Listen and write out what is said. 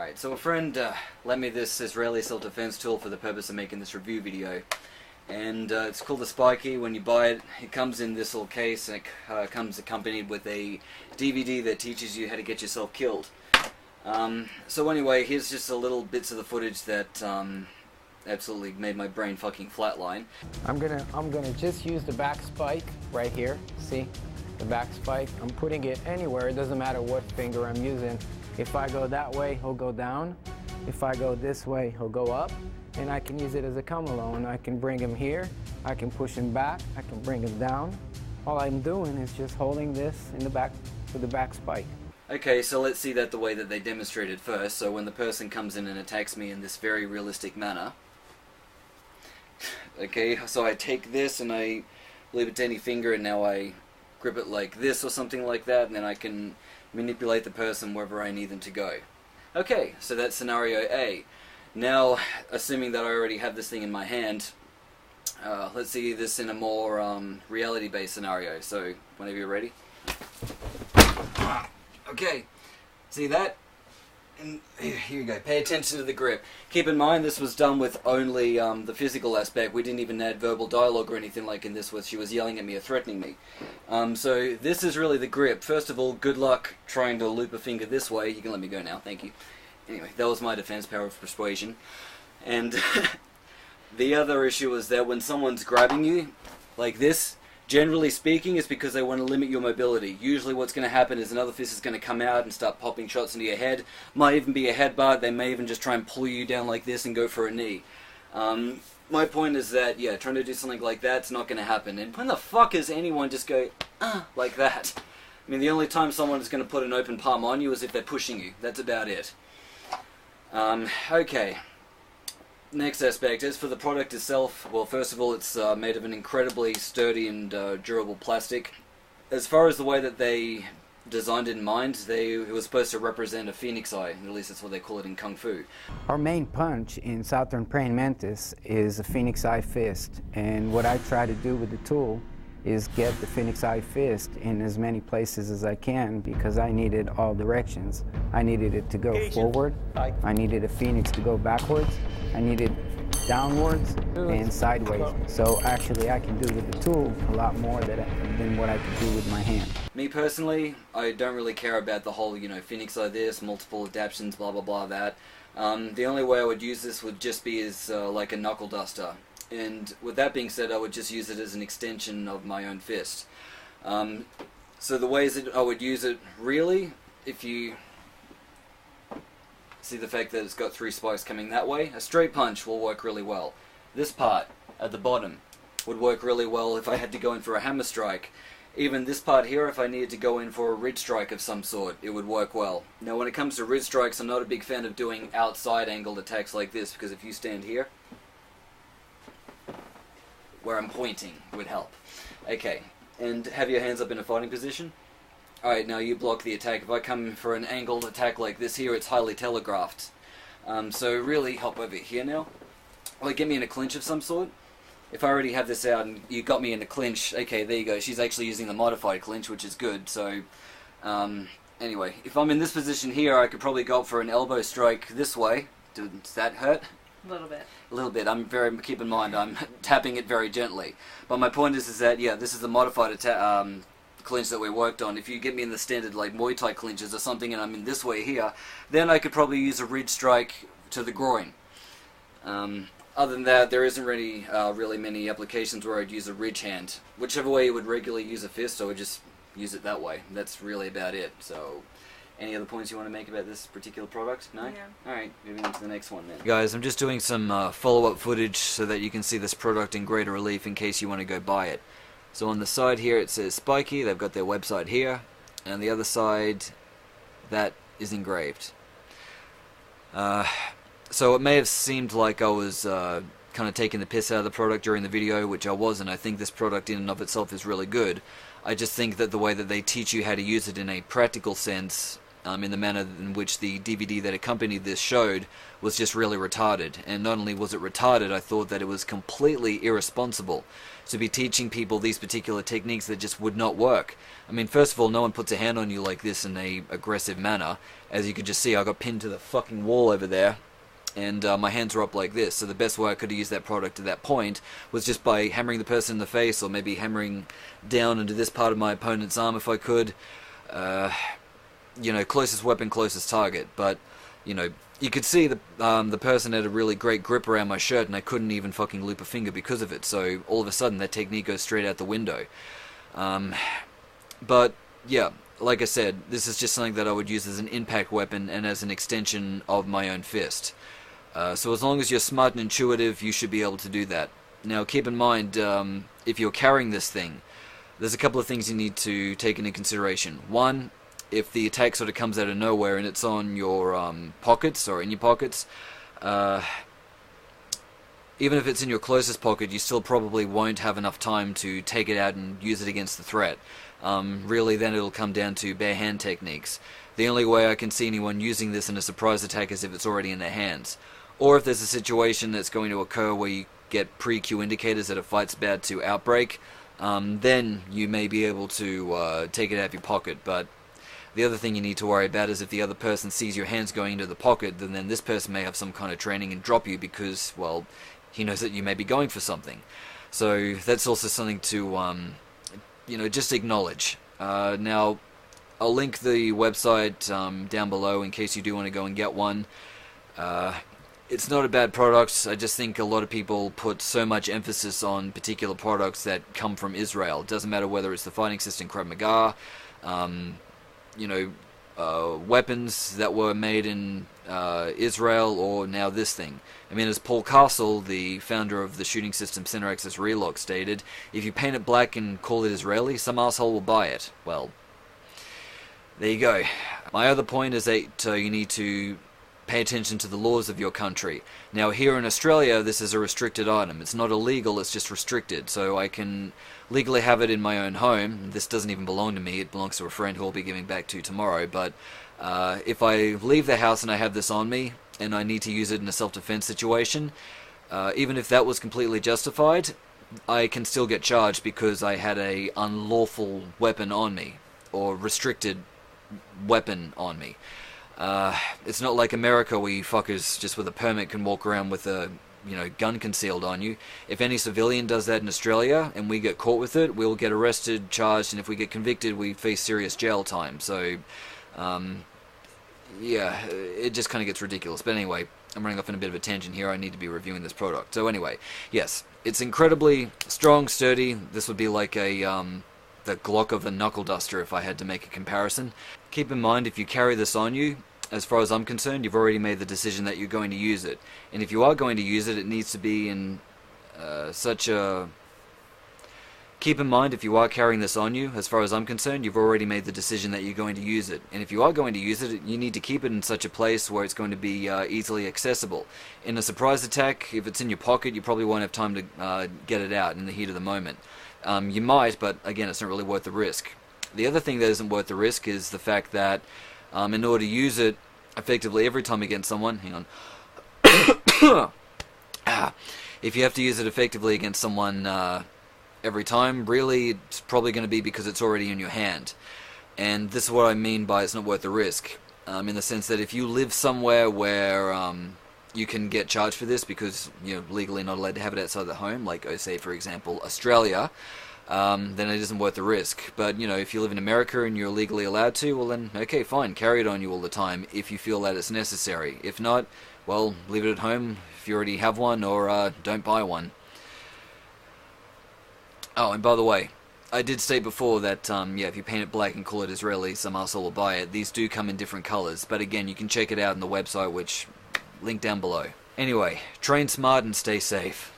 Alright, so a friend lent me this Israeli self-defense tool for the purpose of making this review video. And it's called the Spikey. When you buy it, it comes in this little case, and it comes accompanied with a DVD that teaches you how to get yourself killed. So anyway, here's just a little bits of the footage that absolutely made my brain fucking flatline. I'm gonna just use the back spike right here. See? The back spike. I'm putting it anywhere. It doesn't matter what finger I'm using. If I go that way, he'll go down. If I go this way, he'll go up. And I can use it as a come alone. I can bring him here. I can push him back. I can bring him down. All I'm doing is just holding this in the back with the back spike. Okay, so let's see that the way that they demonstrated first. So when the person comes in and attacks me in this very realistic manner. Okay, so I take this and I leave it to any finger, and now I grip it like this or something like that, and then I can manipulate the person wherever I need them to go. Okay, so that's scenario A. Now, assuming that I already have this thing in my hand, let's see this in a more reality-based scenario. So, whenever you're ready. Okay, see that? And here you go. Pay attention to the grip. Keep in mind this was done with only the physical aspect. We didn't even add verbal dialogue or anything like in this where she was yelling at me or threatening me. So this is really the grip. First of all, good luck trying to loop a finger this way. You can let me go now. Thank you. Anyway, that was my defense, power of persuasion. And the other issue is that when someone's grabbing you like this, generally speaking, it's because they want to limit your mobility. Usually what's going to happen is another fist is going to come out and start popping shots into your head. Might even be a headbutt. They may even just try and pull you down like this and go for a knee. My point is that, yeah, trying to do something like that's not going to happen. And when the fuck is anyone just go, like that? I mean, the only time someone is going to put an open palm on you is if they're pushing you. That's about it. Okay. Next aspect, as for the product itself, well, first of all, it's made of an incredibly sturdy and durable plastic. As far as the way that they designed it in mind, it was supposed to represent a phoenix eye, at least that's what they call it in Kung Fu. Our main punch in Southern Praying Mantis is a phoenix eye fist, and what I try to do with the tool is get the phoenix eye fist in as many places as I can, because I needed all directions. I needed it to go forward, I needed a phoenix to go backwards, I needed downwards and sideways. So actually I can do with the tool a lot more than what I could do with my hand. Me personally, I don't really care about the whole, phoenix eye this, multiple adaptions, blah blah blah that. The only way I would use this would just be as like a knuckle duster. And with that being said, I would just use it as an extension of my own fist. So the ways that I would use it, really, if you see the fact that it's got 3 spikes coming that way, a straight punch will work really well. This part, at the bottom, would work really well if I had to go in for a hammer strike. Even this part here, if I needed to go in for a ridge strike of some sort, it would work well. Now when it comes to ridge strikes, I'm not a big fan of doing outside angled attacks like this, because if you stand here, where I'm pointing would help. Okay, and have your hands up in a fighting position. Alright, now you block the attack. If I come in for an angled attack like this here, it's highly telegraphed. So really hop over here now. Like get me in a clinch of some sort. If I already have this out and you got me in a clinch, okay, there you go. She's actually using the modified clinch, which is good. So, anyway, if I'm in this position here, I could probably go up for an elbow strike this way. Does that hurt? A little bit. A little bit. Keep in mind, I'm tapping it very gently. But my point is that, yeah, this is the modified clinch that we worked on. If you get me in the standard, like, Muay Thai clinches or something, and I'm in this way here, then I could probably use a ridge strike to the groin. Other than that, there isn't really, really many applications where I'd use a ridge hand. Whichever way you would regularly use a fist, I would just use it that way. That's really about it. So, any other points you want to make about this particular product? No? Yeah. Alright, moving on to the next one then. Guys, I'm just doing some follow-up footage so that you can see this product in greater relief in case you want to go buy it. So on the side here it says Spikey, they've got their website here, and the other side, that is engraved. So it may have seemed like I was kind of taking the piss out of the product during the video, which I wasn't. I think this product in and of itself is really good. I just think that the way that they teach you how to use it in a practical sense in the manner in which the DVD that accompanied this showed was just really retarded. And not only was it retarded, I thought that it was completely irresponsible to be teaching people these particular techniques that just would not work. I mean, first of all, no one puts a hand on you like this in a aggressive manner. As you can just see, I got pinned to the fucking wall over there, and my hands are up like this. So the best way I could have used that product at that point was just by hammering the person in the face, or maybe hammering down into this part of my opponent's arm if I could. You know, closest weapon, closest target. But, you know, you could see the person had a really great grip around my shirt, and I couldn't even fucking loop a finger because of it. So all of a sudden, that technique goes straight out the window. But yeah, like I said, this is just something that I would use as an impact weapon and as an extension of my own fist. So as long as you're smart and intuitive, you should be able to do that. Now, keep in mind, if you're carrying this thing, there's a couple of things you need to take into consideration. One, if the attack sort of comes out of nowhere and it's on your pockets or in your pockets, even if it's in your closest pocket, you still probably won't have enough time to take it out and use it against the threat. Really, then it'll come down to bare hand techniques. The only way I can see anyone using this in a surprise attack is if it's already in their hands. Or if there's a situation that's going to occur where you get pre-cue indicators that a fight's about to outbreak, then you may be able to take it out of your pocket. But the other thing you need to worry about is if the other person sees your hands going into the pocket, then this person may have some kind of training and drop you because, well, he knows that you may be going for something. So that's also something to, you know, just acknowledge. Now, I'll link the website down below in case you do want to go and get one. It's not a bad product. I just think a lot of people put so much emphasis on particular products that come from Israel. It doesn't matter whether it's the fighting system Krav Maga, you know, weapons that were made in Israel, or now this thing. I mean, as Paul Castle, the founder of the shooting system Center Access Relock, stated, if you paint it black and call it Israeli, some asshole will buy it. Well, there you go. My other point is that you need to pay attention to the laws of your country. Now, here in Australia, this is a restricted item. It's not illegal, it's just restricted. So I can legally have it in my own home. This doesn't even belong to me. It belongs to a friend who I'll be giving back to tomorrow. But if I leave the house and I have this on me, and I need to use it in a self-defense situation, even if that was completely justified, I can still get charged because I had a unlawful weapon on me, or restricted weapon on me. It's not like America where you fuckers just with a permit can walk around with a, you know, gun concealed on you. If any civilian does that in Australia and we get caught with it, we'll get arrested, charged, and if we get convicted, we face serious jail time. So, yeah, it just kind of gets ridiculous. But anyway, I'm running off in a bit of a tangent here. I need to be reviewing this product. So anyway, yes, it's incredibly strong, sturdy. This would be like a the Glock of a knuckle duster if I had to make a comparison. Keep in mind, if you carry this on you, as far as I'm concerned, you've already made the decision that you're going to use it. And if you are going to use it, it needs to be in such a... Keep in mind, if you are carrying this on you, as far as I'm concerned, you've already made the decision that you're going to use it. And if you are going to use it, you need to keep it in such a place where it's going to be easily accessible. In a surprise attack, if it's in your pocket, you probably won't have time to get it out in the heat of the moment. You might, but again, it's not really worth the risk. The other thing that isn't worth the risk is the fact that in order to use it effectively every time against someone, hang on, if you have to use it effectively against someone every time, really it's probably going to be because it's already in your hand. And this is what I mean by it's not worth the risk, in the sense that if you live somewhere where you can get charged for this because you're legally not allowed to have it outside the home, like, say, for example, Australia, then it isn't worth the risk. But, you know, if you live in America and you're legally allowed to, well then, okay, fine, carry it on you all the time if you feel that it's necessary. If not, well, leave it at home if you already have one, or don't buy one. Oh, and by the way, I did state before that, yeah, if you paint it black and call it Israeli, some arsehole will buy it. These do come in different colors, but again, you can check it out on the website, which, link down below. Anyway, train smart and stay safe.